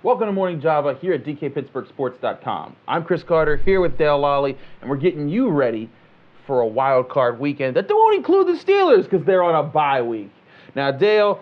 Welcome to Morning Java here at DKPittsburghSports.com. I'm Chris Carter here with Dale Lolley, and we're getting you ready for a wild card weekend that won't include the Steelers because they're on a bye week. Now, Dale,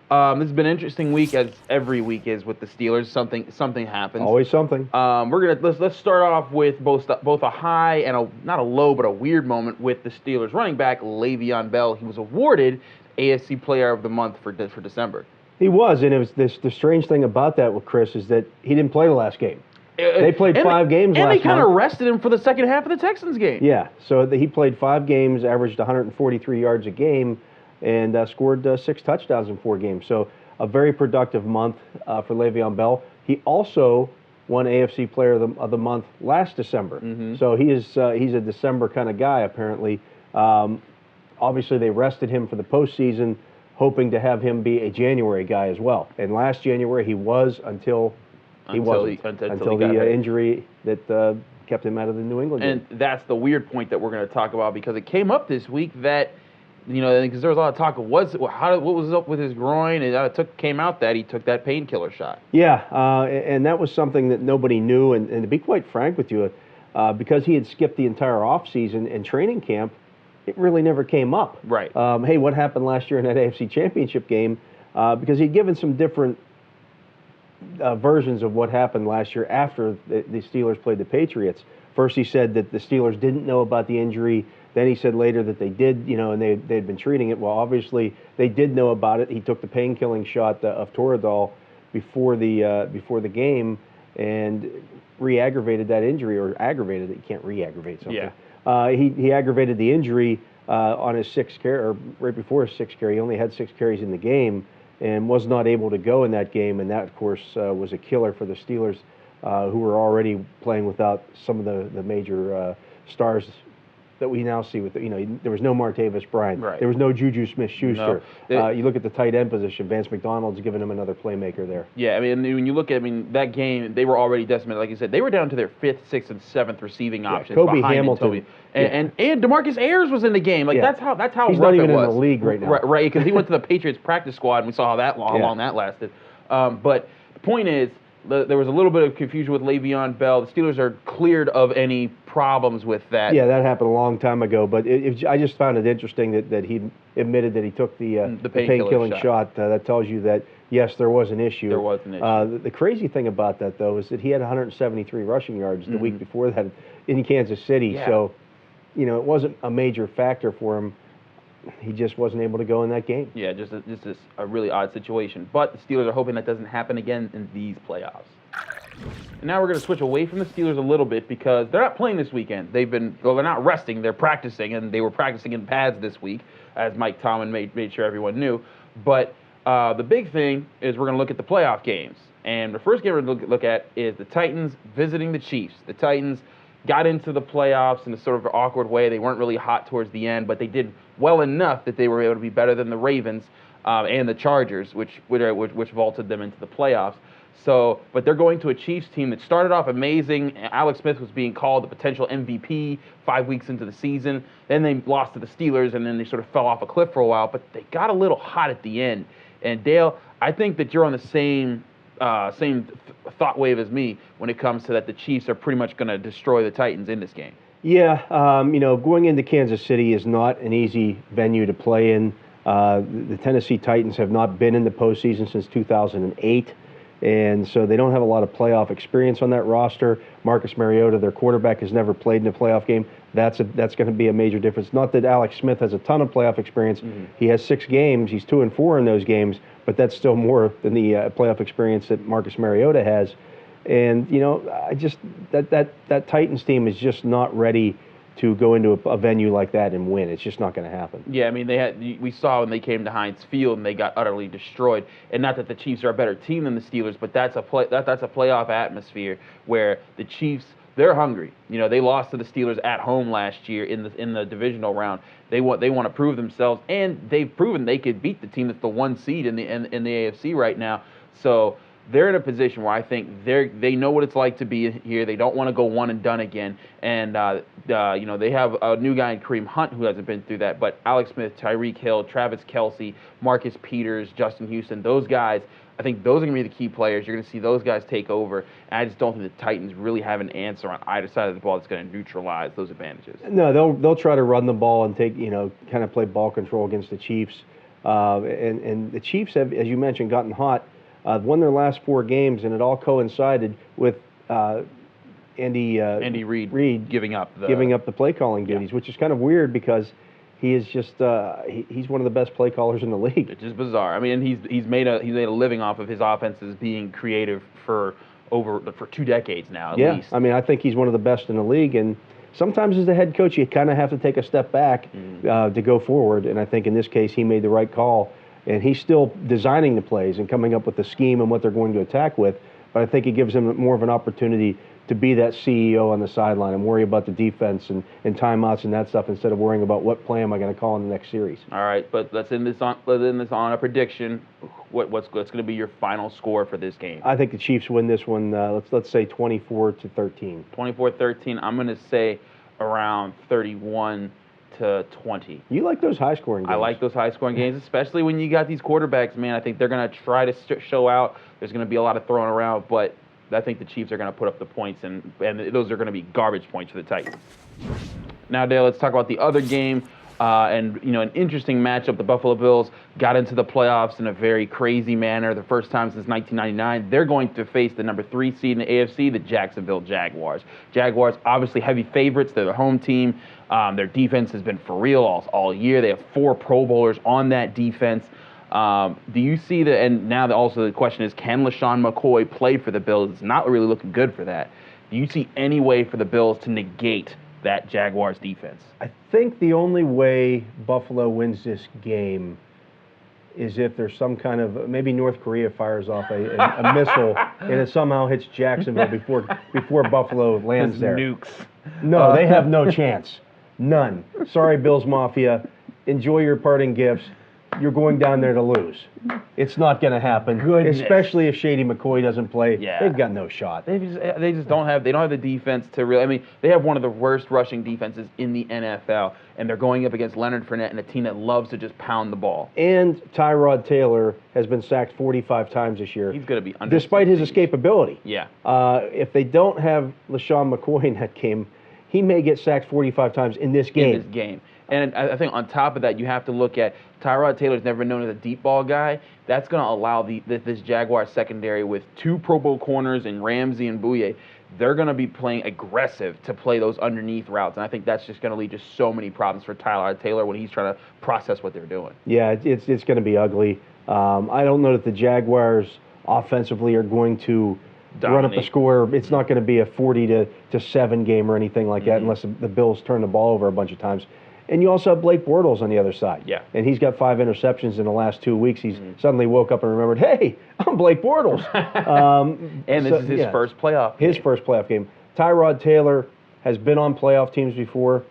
this has been an interesting week, as every week is with the Steelers. Something happens. Always something. Let's start off with both a high and not a low, but a weird moment with the Steelers running back LeVeon Bell. He was awarded AFC Player of the Month for December. He was, and it was the strange thing about that with Chris is that he didn't play the last game. They played 5 games last month. And they kind of rested him for the second half of the Texans game. Yeah, so he played 5 games, averaged 143 yards a game, and scored 6 touchdowns in 4 games. So a very productive month for Le'Veon Bell. He also won AFC Player of the Month last December. Mm-hmm. So he's a December kind of guy, apparently. Obviously, they rested him for the postseason, hoping to have him be a January guy as well. And last January he was until the injury that kept him out of the New England game. And that's the weird point that we're going to talk about, because it came up this week that, because there was a lot of talk of what was up with his groin, and it came out that he took that painkiller shot. Yeah, and that was something that nobody knew. And to be quite frank with you, because he had skipped the entire offseason and training camp, it really never came up. Right. Hey, what happened last year in that AFC Championship game? Because he'd given some different versions of what happened last year after the Steelers played the Patriots. First, he said that the Steelers didn't know about the injury. Then he said later that they did, and they'd been treating it. Well, obviously, they did know about it. He took the pain-killing shot of Toradol before the game and re-aggravated that injury, or aggravated it. You can't re-aggravate something. Yeah. He aggravated the injury on his 6th carry, or right before his 6th carry. He only had 6 carries in the game and was not able to go in that game. And that, of course, was a killer for the Steelers, who were already playing without some of the major stars that we now see with there was no Martavis Bryant. Right. There was no Juju Smith-Schuster. No. You look at the tight end position, Vance McDonald's giving him another playmaker there. Yeah, I mean, when you look at that game, they were already decimated. Like you said, they were down to their 5th, 6th, and 7th receiving options. Kobe behind Hamilton. And DeMarcus Ayers was in the game. Like that's how he's rough not even it was. in the league right now. Right, because he went to the Patriots practice squad, and we saw how long that lasted. But the point is, there was a little bit of confusion with Le'Veon Bell. The Steelers are cleared of any problems with that. Yeah, that happened a long time ago. But I just found it interesting that he admitted that he took the pain-killing shot. That tells you that, yes, there was an issue. There was an issue. The crazy thing about that, though, is that he had 173 rushing yards the week before that in Kansas City. Yeah. So, it wasn't a major factor for him. He just wasn't able to go in that game. Yeah, just a really odd situation. But the Steelers are hoping that doesn't happen again in these playoffs. And now we're going to switch away from the Steelers a little bit, because they're not playing this weekend. They're not resting. They're practicing, and they were practicing in pads this week, as Mike Tomlin made sure everyone knew. But the big thing is we're going to look at the playoff games. And the first game we're going to look at is the Titans visiting the Chiefs. The Titans got into the playoffs in a sort of awkward way. They weren't really hot towards the end, but they did well enough that they were able to be better than the Ravens and the Chargers, which vaulted them into the playoffs. So, but they're going to a Chiefs team that started off amazing. Alex Smith was being called the potential MVP 5 weeks into the season. Then they lost to the Steelers, and then they sort of fell off a cliff for a while. But they got a little hot at the end. And Dale, I think that you're on the same thought wave as me when it comes to that the Chiefs are pretty much going to destroy the Titans in this game. Yeah, going into Kansas City is not an easy venue to play in. The Tennessee Titans have not been in the postseason since 2008, and so they don't have a lot of playoff experience on that roster. Marcus Mariota, their quarterback, has never played in a playoff game. That's going to be a major difference. Not that Alex Smith has a ton of playoff experience. Mm-hmm. He has 6 games. He's 2-4 in those games, but that's still more than the playoff experience that Marcus Mariota has. And I just that Titans team is just not ready to go into a venue like that and win. It's just not going to happen. Yeah, I mean, we saw when they came to Heinz Field and they got utterly destroyed. And not that the Chiefs are a better team than the Steelers, but that's a playoff atmosphere where the Chiefs, they're hungry. They lost to the Steelers at home last year in the divisional round. They want to prove themselves, and they've proven they could beat the team that's the 1 seed in the AFC right now. So they're in a position where I think they know what it's like to be here. They don't want to go one and done again. And they have a new guy in Kareem Hunt who hasn't been through that. But Alex Smith, Tyreek Hill, Travis Kelce, Marcus Peters, Justin Houston, those guys I think those are going to be the key players. You're going to see those guys take over. And I just don't think the Titans really have an answer on either side of the ball that's going to neutralize those advantages. No, they'll try to run the ball and take, kind of play ball control against the Chiefs. And the Chiefs have, as you mentioned, gotten hot. Won their last 4 games, and it all coincided with Andy Reid giving up the play calling duties, which is kind of weird because he is just he's one of the best play callers in the league. It's just bizarre. I mean, he's made a living off of his offenses being creative for 2 decades now at least. I mean, I think he's one of the best in the league, and sometimes as the head coach, you kind of have to take a step back to go forward. And I think in this case, he made the right call. And he's still designing the plays and coming up with the scheme and what they're going to attack with. But I think it gives him more of an opportunity to be that CEO on the sideline and worry about the defense and timeouts and that stuff instead of worrying about what play am I going to call in the next series. All right, but let's end this on a prediction. What's going to be your final score for this game? I think the Chiefs win this one. Let's say 24-13. 24-13. I'm going to say around 31-20. You like those high-scoring games. I like those high-scoring games, especially when you got these quarterbacks, man. I think they're going to try to show out. There's going to be a lot of throwing around, but I think the Chiefs are going to put up the points, and those are going to be garbage points for the Titans. Now, Dale, let's talk about the other game. An interesting matchup. The Buffalo Bills got into the playoffs in a very crazy manner. The first time since 1999. They're going to face the number 3 seed in the AFC, the Jacksonville Jaguars. Jaguars, obviously heavy favorites. They're the home team. Their defense has been for real all year. They have 4 Pro Bowlers on that defense. Do you see that? And now also the question is, can LeSean McCoy play for the Bills? It's not really looking good for that. Do you see any way for the Bills to negate that Jaguars defense? I think the only way Buffalo wins this game is if there's some kind of, maybe North Korea fires off a missile and it somehow hits Jacksonville before Buffalo lands there. Nukes. No, they have no chance. None. Sorry, Bills Mafia. Enjoy your parting gifts. You're going down there to lose. It's not going to happen. Goodness. Especially if Shady McCoy doesn't play. Yeah. They've got no shot. They just don't have the defense to really. I mean, they have one of the worst rushing defenses in the NFL, and they're going up against Leonard Fournette and a team that loves to just pound the ball. And Tyrod Taylor has been sacked 45 times this year. He's going to be under despite his escapability. Yeah. If they don't have LeSean McCoy in that game, he may get sacked 45 times in this game. And I think on top of that, you have to look at Tyrod Taylor's never been known as a deep ball guy. That's going to allow this Jaguars secondary with 2 Pro Bowl corners in Ramsey and Bouye. They're going to be playing aggressive to play those underneath routes. And I think that's just going to lead to so many problems for Tyrod Taylor when he's trying to process what they're doing. Yeah, it's going to be ugly. I don't know that the Jaguars offensively are going to run up the score. It's not going to be a 40-7 game or anything like that unless the Bills turn the ball over a bunch of times. And you also have Blake Bortles on the other side. Yeah. And he's got 5 interceptions in the last 2 weeks. He's suddenly woke up and remembered, hey, I'm Blake Bortles. And this is his first playoff game. His first playoff game. Tyrod Taylor has been on playoff teams before.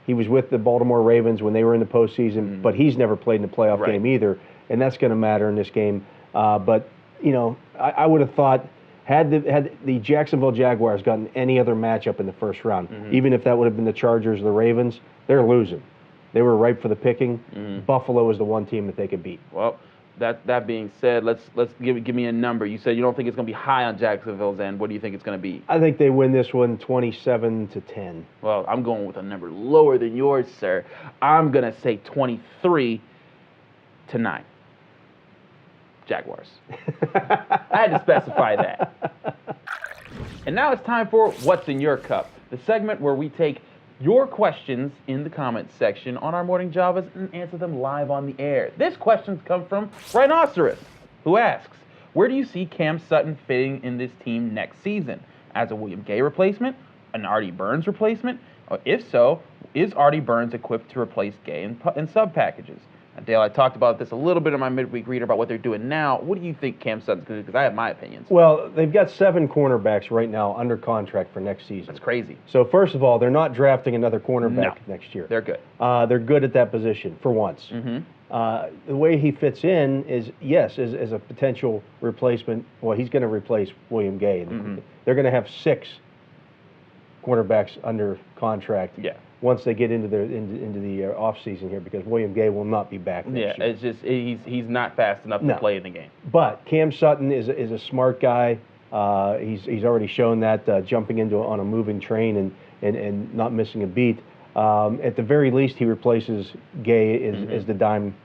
He was with the Baltimore Ravens when they were in the postseason, but he's never played in a playoff game either. And that's going to matter in this game. But, I would have thought, had the Jacksonville Jaguars gotten any other matchup in the first round, even if that would have been the Chargers or the Ravens, they're losing. They were ripe for the picking. Buffalo is the one team that they could beat. Well, that being said, let's give me a number. You said you don't think it's going to be high on Jacksonville's end. What do you think it's going to be? I think they win this one 27-10. Well, I'm going with a number lower than yours, sir. I'm going to say 23-9. Jaguars. I had to specify that. And now it's time for What's in Your Cup, the segment where we take your questions in the comments section on our Morning Javas and answer them live on the air. This question's come from Rhinoceros, who asks, where do you see Cam Sutton fitting in this team next season? As a William Gay replacement? An Artie Burns replacement? Or if so, is Artie Burns equipped to replace Gay in sub packages? Now, Dale, I talked about this a little bit in my midweek reader about what they're doing now. What do you think Cam Sutton's going to do? Because I have my opinions. Well, they've got 7 cornerbacks right now under contract for next season. That's crazy. So, first of all, they're not drafting another cornerback next year. They're good. They're good at that position for once. The way he fits in is, yes, as a potential replacement. Well, he's going to replace William Gay. They're going to have 6 cornerbacks under contract. Yeah. once they get into the off season here, because William Gay will not be back next year. It's just he's not fast enough to play in the game. But Cam Sutton is a smart guy. He's already shown that jumping on a moving train and not missing a beat. At the very least, he replaces Gay as the dime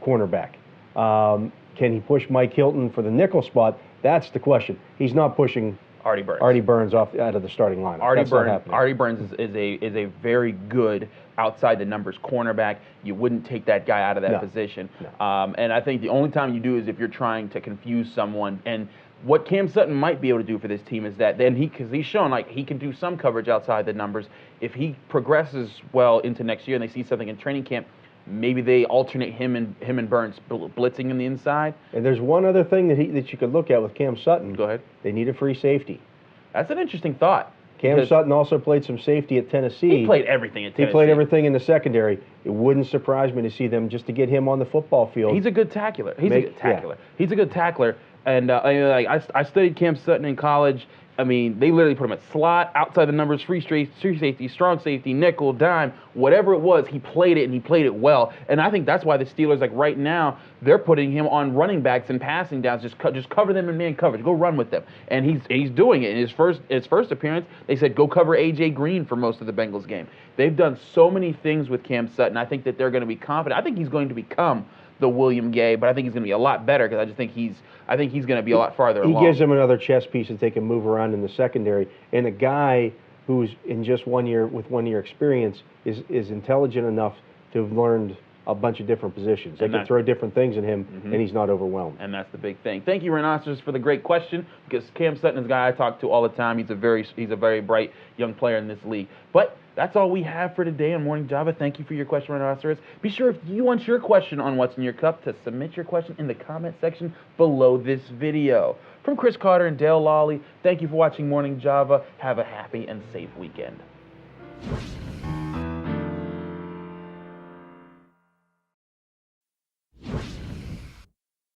cornerback. Can he push Mike Hilton for the nickel spot? That's the question. He's not pushing Artie Burns out of the starting lineup. Artie Burns is a very good outside the numbers cornerback. You wouldn't take that guy out of that position. No. And I think the only time you do is if you're trying to confuse someone. And what Cam Sutton might be able to do for this team is that then because he's shown like he can do some coverage outside the numbers. If he progresses well into next year and they see something in training camp, maybe they alternate him and Burns blitzing in the inside. And there's one other thing that you could look at with Cam Sutton. Go ahead. They need a free safety. That's an interesting thought. Cam Sutton also played some safety at Tennessee. He played everything at Tennessee. He played everything in the secondary. It wouldn't surprise me to see them just to get him on the football field. He's a good tackler. He's a good tackler. And I studied Cam Sutton in college. I mean, they literally put him at slot, outside the numbers, free safety, strong safety, nickel, dime, whatever it was, he played it, and he played it well. And I think that's why the Steelers, like right now, they're putting him on running backs and passing downs, just cover them in man coverage, go run with them. And he's doing it. In his first appearance, they said go cover A.J. Green for most of the Bengals game. They've done so many things with Cam Sutton. I think that they're going to be confident. I think he's going to become the William Gay, but I think he's going to be a lot better because I just think he's going to be a lot farther along. He gives them another chess piece that they can move around in the secondary. And a guy who's in just 1 year with 1 year experience is intelligent enough to have learned a bunch of different positions. They can throw different things at him, and he's not overwhelmed. And that's the big thing. Thank you, Rhinoceros, for the great question, because Cam Sutton is a guy I talk to all the time. He's a very bright young player in this league. But that's all we have for today on Morning Java. Thank you for your question, Rhinoceros. Be sure if you want your question on What's in Your Cup to submit your question in the comment section below this video. From Chris Carter and Dale Lolley, thank you for watching Morning Java. Have a happy and safe weekend.